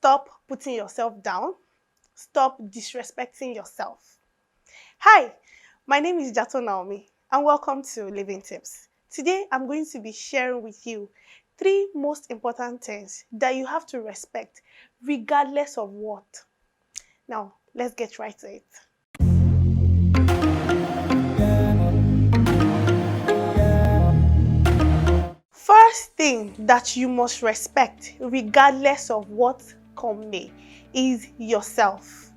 Stop putting yourself down. Stop disrespecting yourself. Hi, my name is Jato Naomi and welcome to Living Tips. Today I'm going to be sharing with you three most important things that you have to respect regardless of what. Now, let's get right to it. First thing that you must respect regardless of what come may is yourself.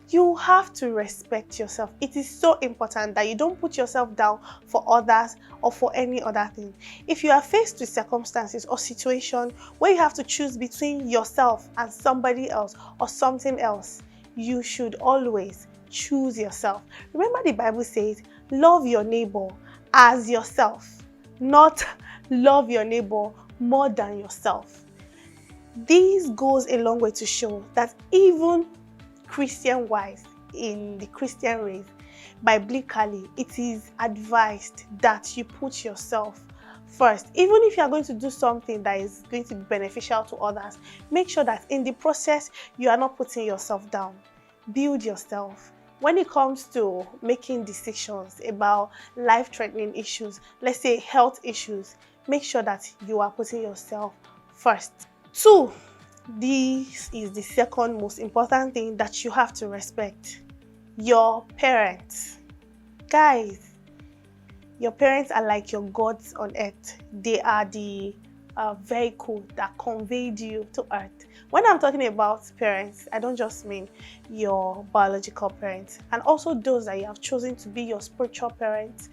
You have to respect yourself. It is so important that you don't put yourself down for others or for any other thing. If you are faced with circumstances or situation where you have to choose between yourself and somebody else or something else, you should always choose yourself. Remember, the Bible says, love your neighbor as yourself, not love your neighbor more than yourself. This goes a long way to show that even Christian-wise, in the Christian race, biblically, it is advised that you put yourself first. Even if you are going to do something that is going to be beneficial to others, make sure that in the process, you are not putting yourself down. Build yourself. When it comes to making decisions about life-threatening issues, let's say health issues, make sure that you are putting yourself first. 2. This is the second most important thing that you have to respect. Your parents. Guys, your parents are like your gods on earth. They are the vehicle that conveyed you to earth. When I'm talking about parents, I don't just mean your biological parents, and also those that you have chosen to be your spiritual parents,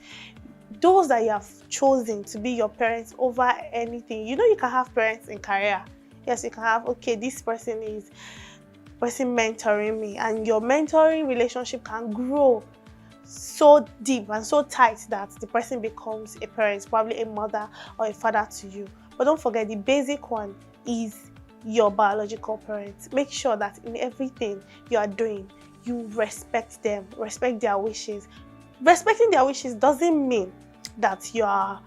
those that you have chosen to be your parents over anything. You know, you can have parents in career. Yes, you can have, okay, this person mentoring me, and your mentoring relationship can grow so deep and so tight that the person becomes a parent, probably a mother or a father to you. But don't forget, the basic one is your biological parents. Make sure that in everything you are doing, you respect them, respect their wishes. Respecting their wishes doesn't mean that you are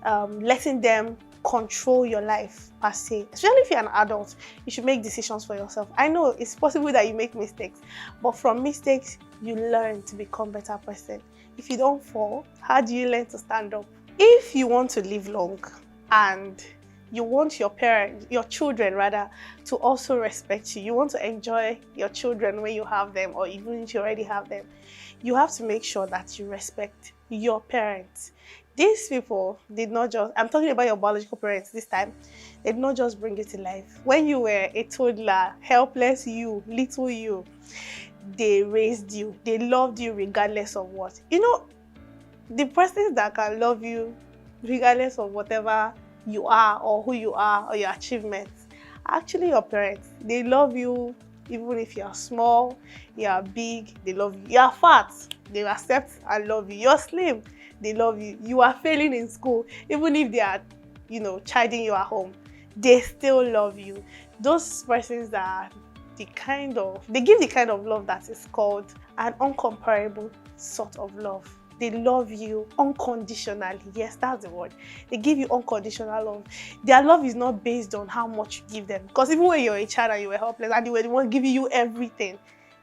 letting them control your life per se. Especially if you're an adult, you should make decisions for yourself. I know it's possible that you make mistakes, but from mistakes, you learn to become a better person. If you don't fall, how do you learn to stand up? If you want to live long and you want your children rather, to also respect you, you want to enjoy your children when you have them, or even if you already have them, you have to make sure that you respect your parents. These people did not just, I'm talking about your biological parents this time, they did not just bring you to life. When you were a toddler, helpless you, little you, they raised you. They loved you regardless of what. You know, the persons that can love you regardless of whatever you are or who you are or your achievements are actually your parents. They love you even if you are small, you are big, they love you. You are fat, they accept and love you. You're slim, they love you. You are failing in school, even if they are, chiding you at home, they still love you. Those persons are they give the kind of love that is called an uncomparable sort of love. They love you unconditionally. Yes, that's the word. They give you unconditional love. Their love is not based on how much you give them. Because even when you're a child and you were helpless and they were the one giving you everything,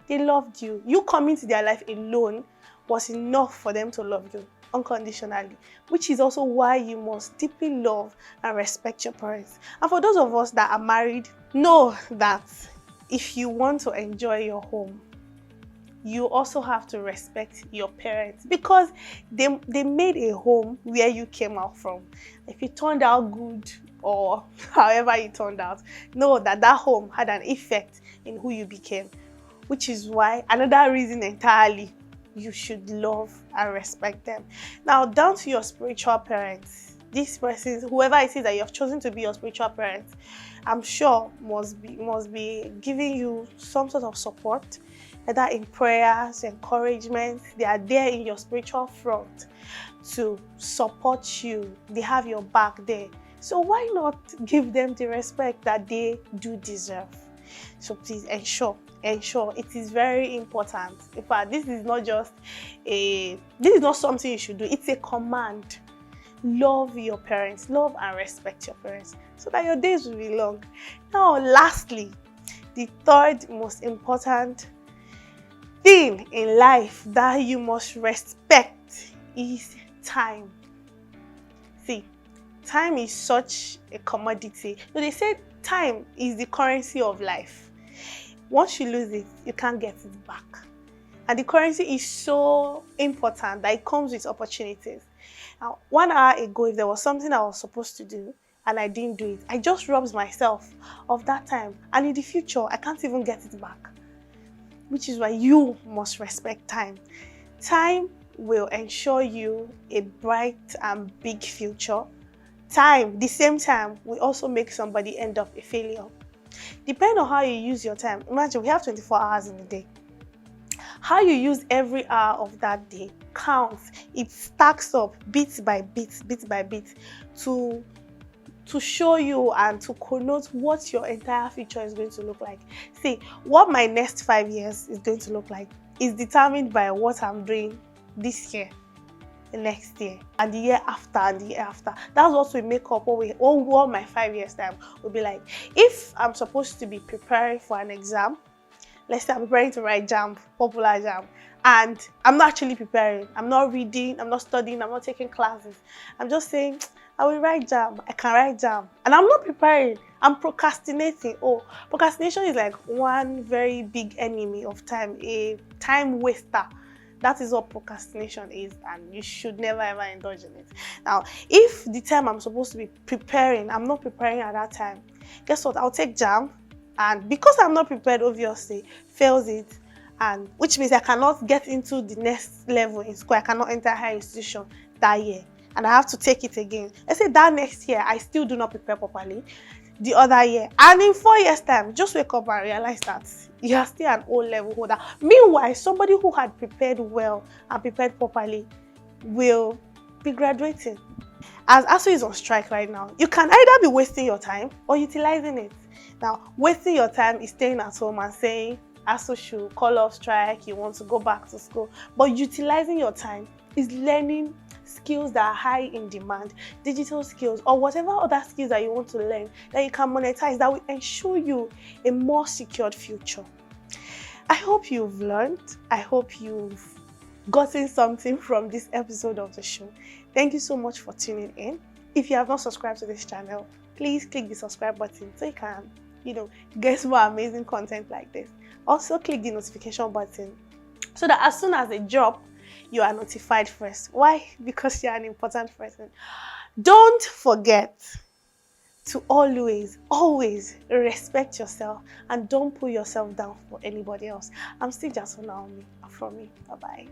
they loved you. You coming to their life alone was enough for them to love you unconditionally, which is also why you must deeply love and respect your parents. And for those of us that are married, know that if you want to enjoy your home, you also have to respect your parents, because they made a home where you came out from. If it turned out good or however it turned out, know that that home had an effect in who you became, which is why another reason entirely you should love and respect them. Now, down to your spiritual parents. These persons, whoever it is that you have chosen to be your spiritual parents, I'm sure must be giving you some sort of support, either in prayers, encouragement. They are there in your spiritual front to support you. They have your back there. So why not give them the respect that they do deserve? So please ensure it is very important. In fact, this is not something you should do. It's a command. Love your parents, love and respect your parents, so that your days will be long. Now, lastly, The third most important thing in life that you must respect is time. See, time is such a commodity. So they say time is the currency of life. Once you lose it, you can't get it back. And the currency is so important that it comes with opportunities. Now, 1 hour ago, if there was something I was supposed to do and I didn't do it, I just robbed myself of that time. And in the future, I can't even get it back. Which is why you must respect time. Time will ensure you a bright and big future. Time, the same time, will also make somebody end up a failure. Depending on how you use your time, imagine we have 24 hours in a day. How you use every hour of that day counts. It stacks up bit by bit to show you and to connote what your entire future is going to look like. See, what my next 5 years is going to look like is determined by what I'm doing this year, the next year, and the year after, and the year after. That's what we make up what my 5 years time will be like. If I'm supposed to be preparing for an exam, let's say I'm preparing to write JAMB, popular JAMB, and I'm not actually preparing. I'm not reading, I'm not studying, I'm not taking classes. I'm just saying, I will write JAMB, I can write JAMB. And I'm not preparing, I'm procrastinating. Oh, procrastination is like one very big enemy of time, a time waster. That is what procrastination is, and you should never ever indulge in it. Now, if the time I'm supposed to be preparing, I'm not preparing at that time, guess what? I'll take JAMB, and because I'm not prepared, obviously, fails it, and which means I cannot get into the next level in school. I cannot enter higher institution that year, and I have to take it again. Let's say that next year, I still do not prepare properly. The other year, and in 4 years' time, just wake up and realize that you are still an O-level holder. Meanwhile, somebody who had prepared well and prepared properly will be graduating. As ASUU is on strike right now, you can either be wasting your time or utilizing it. Now, wasting your time is staying at home and saying ASUU should call off strike, you want to go back to school. But utilizing your time is learning skills that are high in demand, digital skills, or whatever other skills that you want to learn that you can monetize, that will ensure you a more secured future. I hope you've learned. I hope you've gotten something from this episode of the show. Thank you so much for tuning in. If you have not subscribed to this channel, please click the subscribe button so you can, get more amazing content like this. Also, click the notification button so that as soon as they drop, you are notified first. Why? Because you're an important person. Don't forget to always respect yourself and don't put yourself down for anybody else. I'm still Jasmine Naomi. From me. Bye-bye.